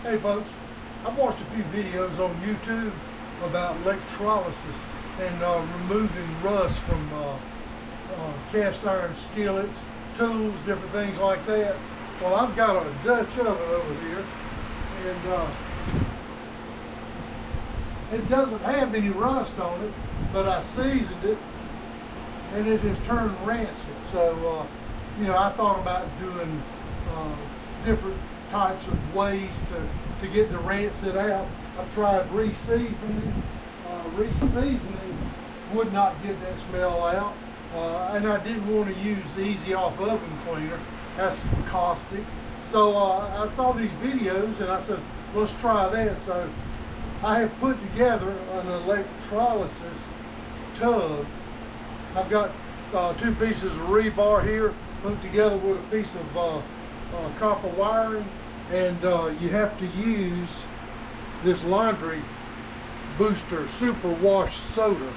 Hey folks, I've watched a few videos on YouTube about electrolysis and removing rust from cast iron skillets, tools, different things like that. Well, I've got a Dutch oven over here, and it doesn't have any rust on it, but I seasoned it and it has turned rancid. So, I thought about doing different types of ways to get the rancid out. I've tried reseasoning. Reseasoning would not get that smell out. And I didn't want to use the Easy Off oven cleaner. That's caustic. So I saw these videos and I said, let's try that. So I have put together an electrolysis tub. I've got 2 pieces of rebar here put together with a piece of copper wiring, and you have to use this laundry booster super wash soda,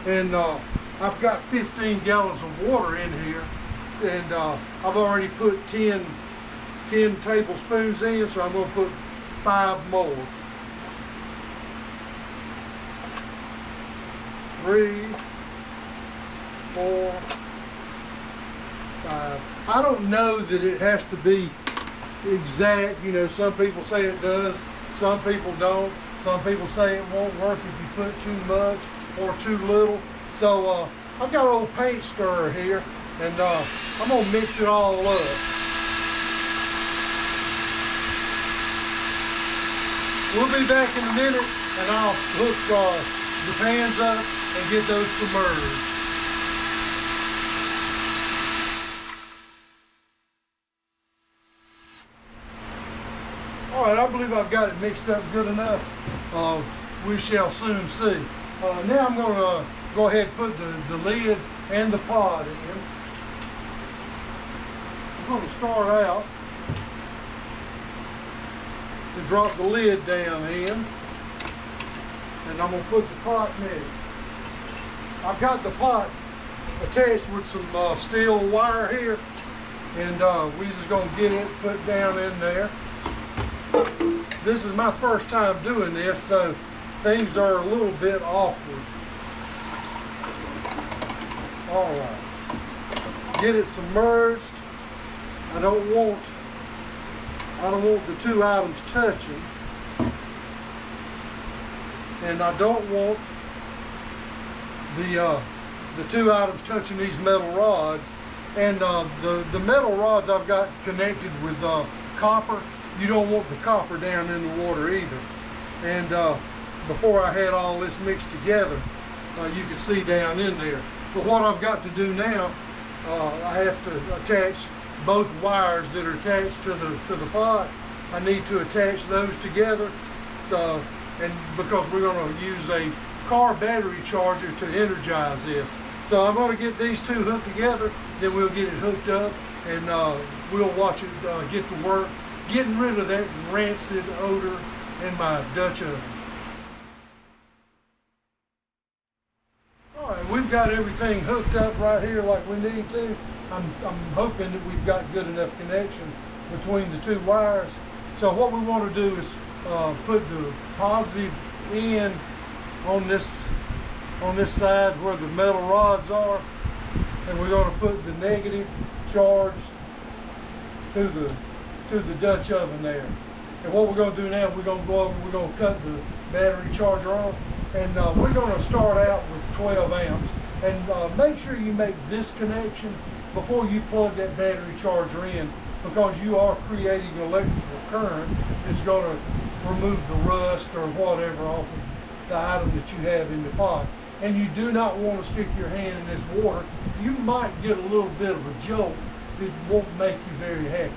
and I've got 15 gallons of water in here, and I've already put 10 tablespoons in, so I'm going to put 5 more. 3, 4, 5. I don't know that it has to be exact. Some people say it does, some people don't. Some people say it won't work if you put too much or too little. So I've got an old paint stirrer here, and I'm gonna mix it all up. We'll be back in a minute, and I'll hook the pans up and get those submerged. All right, I believe I've got it mixed up good enough. We shall soon see. Now I'm going to go ahead and put the lid and the pod in. I'm going to start out to drop the lid down in, and I'm going to put the pot next. I've got the pot attached with some steel wire here, and we're just going to get it put down in there. This is my first time doing this, so things are a little bit awkward. All right, get it submerged. I don't want the 2 items touching, and I don't want the 2 items touching these metal rods. And the metal rods I've got connected with copper. You don't want the copper down in the water either. And before I had all this mixed together, you could see down in there. But what I've got to do now, I have to attach both wires that are attached to the pot. I need to attach those together. So, and because we're going to use a car battery charger to energize this. So I'm going to get these 2 hooked together, then we'll get it hooked up, and we'll watch it get to work, getting rid of that rancid odor in my Dutch oven. All right, we've got everything hooked up right here like we need to. I'm hoping that we've got good enough connection between the 2 wires. So what we want to do is put the positive end on this side where the metal rods are, and we're going to put the negative charge to the Dutch oven there. And what we're going to do now, we're going to go over, we're going to cut the battery charger on, and we're going to start out with 12 amps. And make sure you make this connection before you plug that battery charger in, because you are creating electrical current that's going to remove the rust or whatever off of the item that you have in the pot. And you do not want to stick your hand in this water. You might get a little bit of a jolt that won't make you very happy.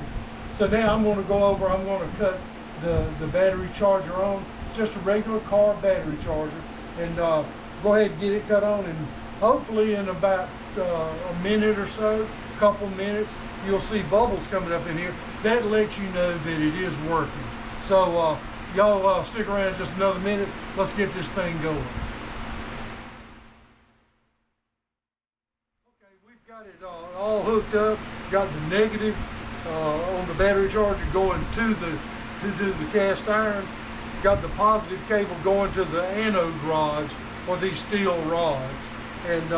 So now I'm going to go over, I'm going to cut the battery charger on. It's just a regular car battery charger. And go ahead and get it cut on, and hopefully in about a minute or so, a couple minutes, you'll see bubbles coming up in here. That lets you know that it is working. So y'all stick around just another minute. Let's get this thing going. Okay, we've got it all hooked up. Got the negative on the battery charger going to to do the cast iron. Got the positive cable going to the anode rods, or these steel rods. And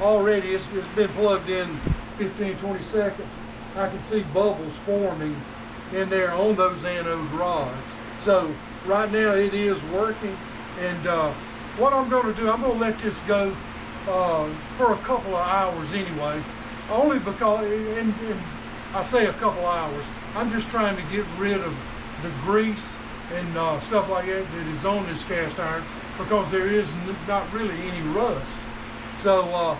already it's been plugged in 15-20 seconds. I can see bubbles forming in there on those anode rods. So right now it is working. And what I'm going to do, I'm going to let this go for a couple of hours anyway. Only because, and I say a couple of hours, I'm just trying to get rid of the grease and stuff like that that is on this cast iron, because there is not really any rust. So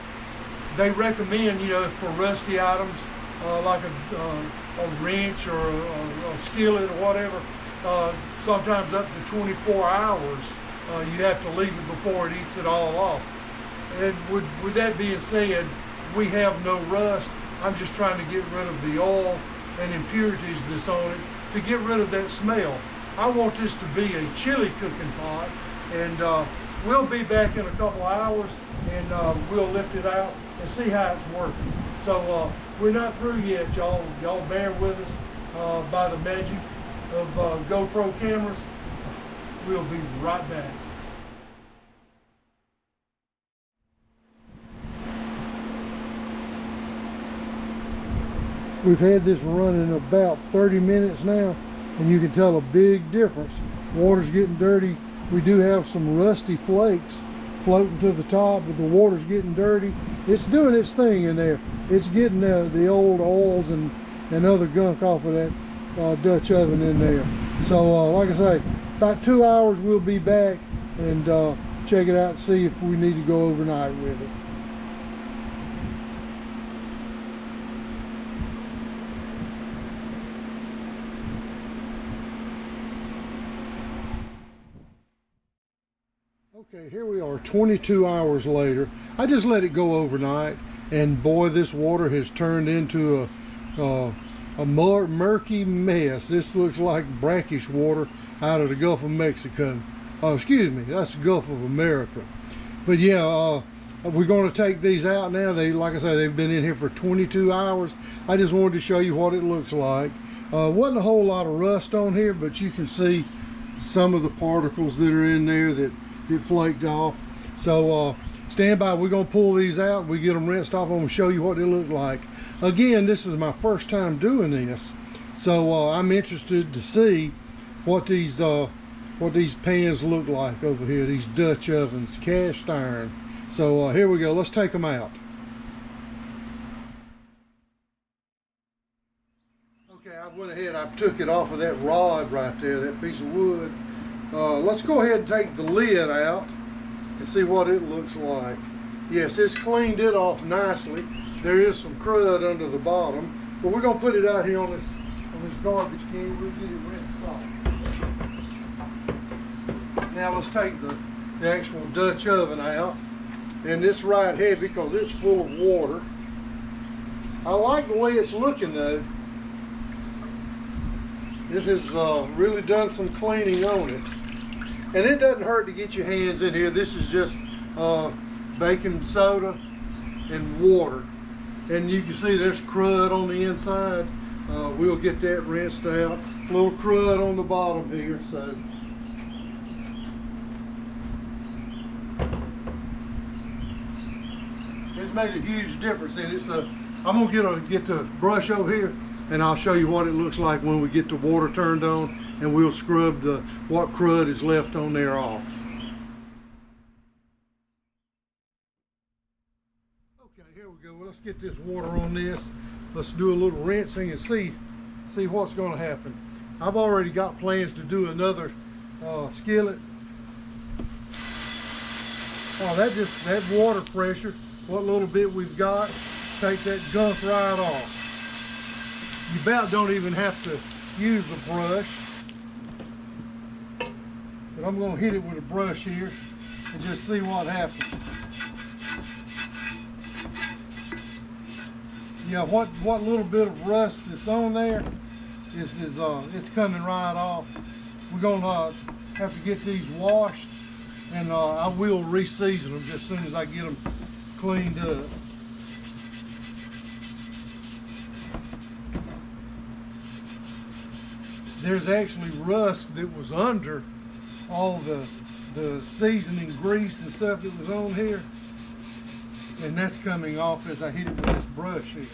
they recommend, you know, for rusty items like a wrench or a skillet or whatever, sometimes up to 24 hours you have to leave it before it eats it all off. And with that being said, we have no rust. I'm just trying to get rid of the oil and impurities that's on it, to get rid of that smell. I want this to be a chili cooking pot, and we'll be back in a couple of hours, and we'll lift it out and see how it's working. So we're not through yet, y'all. Y'all bear with us by the magic of GoPro cameras. We'll be right back. We've had this running about 30 minutes now, and you can tell a big difference. Water's getting dirty. We do have some rusty flakes floating to the top, but the water's getting dirty. It's doing its thing in there. It's getting the old oils and other gunk off of that Dutch oven in there. So like I say, about 2 hours we'll be back and check it out, see if we need to go overnight with it. Okay, here we are 22 hours later. I just let it go overnight, and boy, this water has turned into a murky mess. This looks like brackish water out of the Gulf of Mexico. Excuse me, that's the Gulf of America. But yeah, we're going to take these out now. Like I say, they've been in here for 22 hours. I just wanted to show you what it looks like. Wasn't a whole lot of rust on here, but you can see some of the particles that are in there that it flaked off. So stand by, we're gonna pull these out. We get them rinsed off. I'm gonna show you what they look like. Again, this is my first time doing this, so I'm interested to see what these pans look like over here, these Dutch ovens, cast iron. So here we go, let's take them out. Okay, I went ahead, I've took it off of that rod right there, that piece of wood. Let's go ahead and take the lid out and see what it looks like. Yes, it's cleaned it off nicely. There is some crud under the bottom, but we're gonna put it out here on this garbage can. We'll get it rinsed off. Now let's take the actual Dutch oven out, and it's right heavy because it's full of water. I like the way it's looking though. It has really done some cleaning on it. And it doesn't hurt to get your hands in here. This is just baking soda and water. And you can see there's crud on the inside. We'll get that rinsed out. A little crud on the bottom here. So it's made a huge difference in it. So I'm gonna get the brush over here, and I'll show you what it looks like when we get the water turned on, and we'll scrub what crud is left on there off. Okay, here we go. Well, let's get this water on this. Let's do a little rinsing and see what's going to happen. I've already got plans to do another skillet. Oh, that water pressure, what little bit we've got, take that gunk right off. You about don't even have to use a brush. But I'm going to hit it with a brush here and just see what happens. Yeah, what little bit of rust that's on there it's coming right off. We're going to have to get these washed, and I will re-season them just as soon as I get them cleaned up. there's actually rust that was under all the seasoning grease and stuff that was on here. And that's coming off as I hit it with this brush here.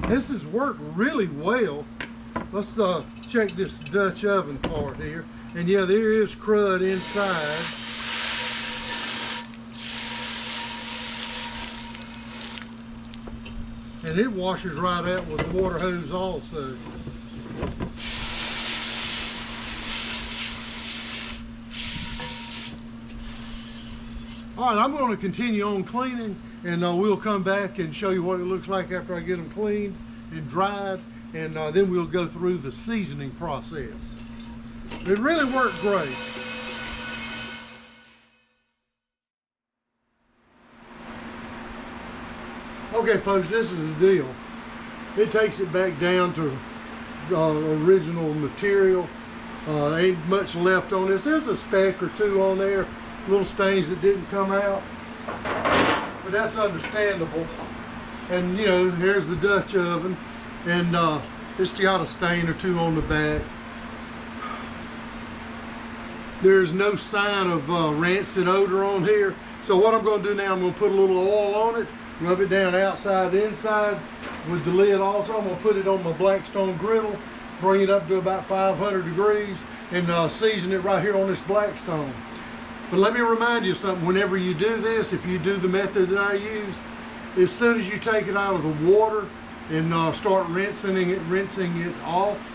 This has worked really well. Let's check this Dutch oven part here. And yeah, there is crud inside. And it washes right out with the water hose also. All right, I'm going to continue on cleaning, and we'll come back and show you what it looks like after I get them cleaned and dried, and then we'll go through the seasoning process. It really worked great. Okay, folks, this is the deal. It takes it back down to original material. Ain't much left on this. There's a speck or two on there, little stains that didn't come out, but that's understandable. And you know, here's the Dutch oven, and it's got a stain or two on the back. There's no sign of rancid odor on here. So what I'm going to do now, I'm going to put a little oil on it, rub it down outside inside with the lid also. I'm going to put it on my Blackstone griddle, bring it up to about 500 degrees, and season it right here on this Blackstone. But let me remind you something, whenever you do this, if you do the method that I use, as soon as you take it out of the water and start rinsing it off,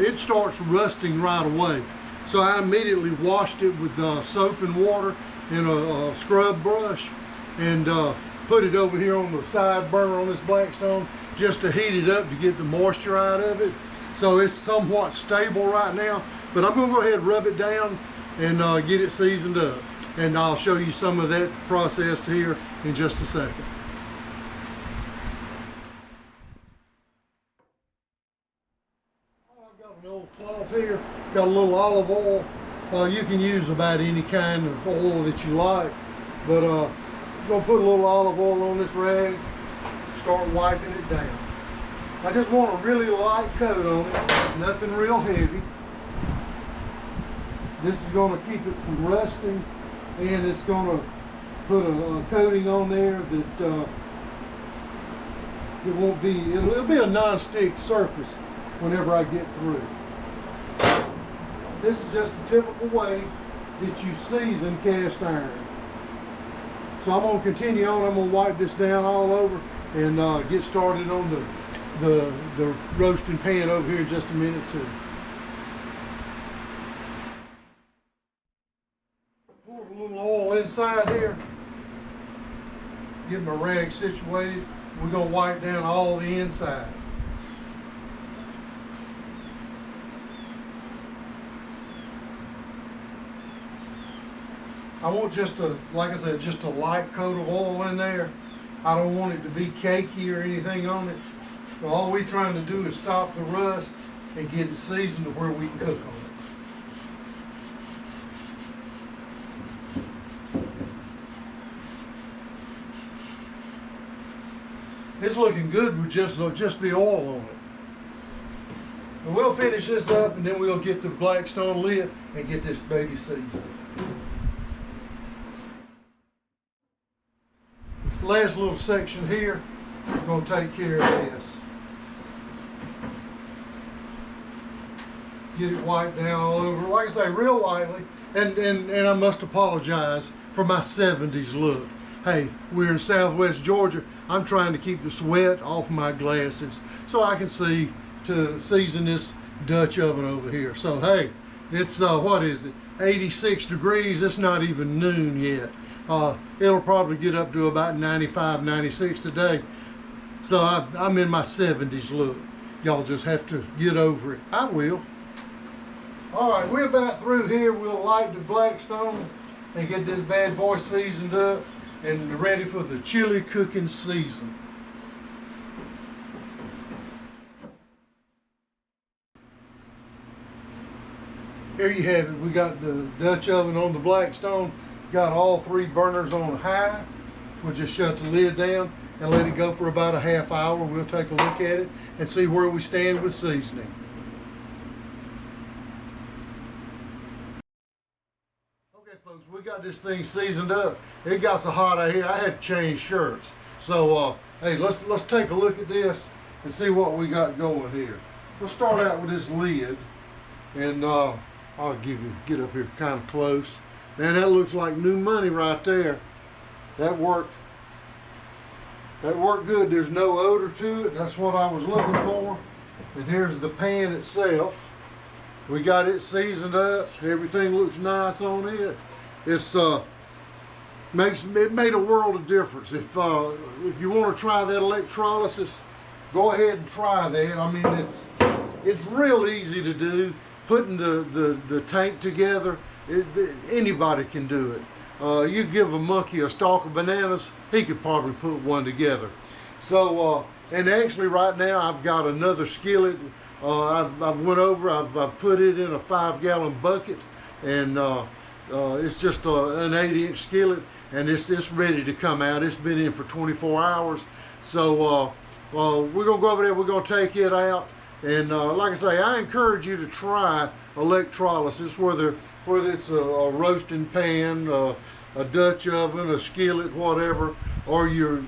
it starts rusting right away. So I immediately washed it with soap and water and a scrub brush, and put it over here on the side burner on this Blackstone just to heat it up to get the moisture out of it. So it's somewhat stable right now, but I'm going to go ahead and rub it down and get it seasoned up, and I'll show you some of that process here in just a second. I've got an old cloth here, got a little olive oil. You can use about any kind of oil that you like, but I'm going to put a little olive oil on this rag, start wiping it down. I just want a really light coat on it, nothing real heavy. This is going to keep it from rusting, and it's going to put a coating on there that it won't be, it'll be a non-stick surface whenever I get through. This is just the typical way that you season cast iron. So I'm going to continue on. I'm going to wipe this down all over and get started on the roasting pan over here in just a minute too. Pour a little oil inside here. Get my rag situated. We're going to wipe down all the inside. I want just a, like I said, just a light coat of oil in there. I don't want it to be cakey or anything on it. So all we're trying to do is stop the rust and get it seasoned to where we can cook on it. It's looking good with just the oil on it. And we'll finish this up, and then we'll get the Blackstone lid and get this baby seasoned. Last little section here, we're going to take care of this. Get it wiped down all over, like I say, real lightly. And I must apologize for my 70s look. Hey, we're in Southwest Georgia. I'm trying to keep the sweat off my glasses so I can see to season this Dutch oven over here. So hey, it's what is it, 86 degrees. It's not even noon yet. It'll probably get up to about 95, 96 today. So I'm in my 70s look. Y'all just have to get over it. I will. All right, we're about through here. We'll light the Blackstone and get this bad boy seasoned up and ready for the chili cooking season. Here you have it. We got the Dutch oven on the Blackstone. Got all three burners on high. We'll just shut the lid down and let it go for about a half hour. We'll take a look at it and see where we stand with seasoning. Okay folks, we got this thing seasoned up. It got so hot out here I had to change shirts. So hey, let's take a look at this and see what we got going here. We'll start out with this lid, and I'll get up here kind of close. Man, that looks like new money right there. That worked good. There's no odor to it. That's what I was looking for. And here's the pan itself. We got it seasoned up. Everything looks nice on it. It made a world of difference. If you want to try that electrolysis, go ahead and try that. I mean, it's real easy to do. Putting the tank together, anybody can do it. You give a monkey a stalk of bananas, he could probably put one together. So, and actually right now I've got another skillet. I've went over, I've put it in a 5-gallon bucket, and it's just an 8-inch skillet, and it's ready to come out. It's been in for 24 hours. So we're gonna go over there, we're gonna take it out. And like I say, I encourage you to try electrolysis, whether it's a roasting pan, a Dutch oven, a skillet, whatever, or your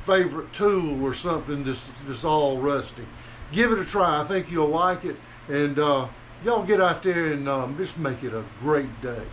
favorite tool or something that's all rusty. Give it a try. I think you'll like it. And y'all get out there and just make it a great day.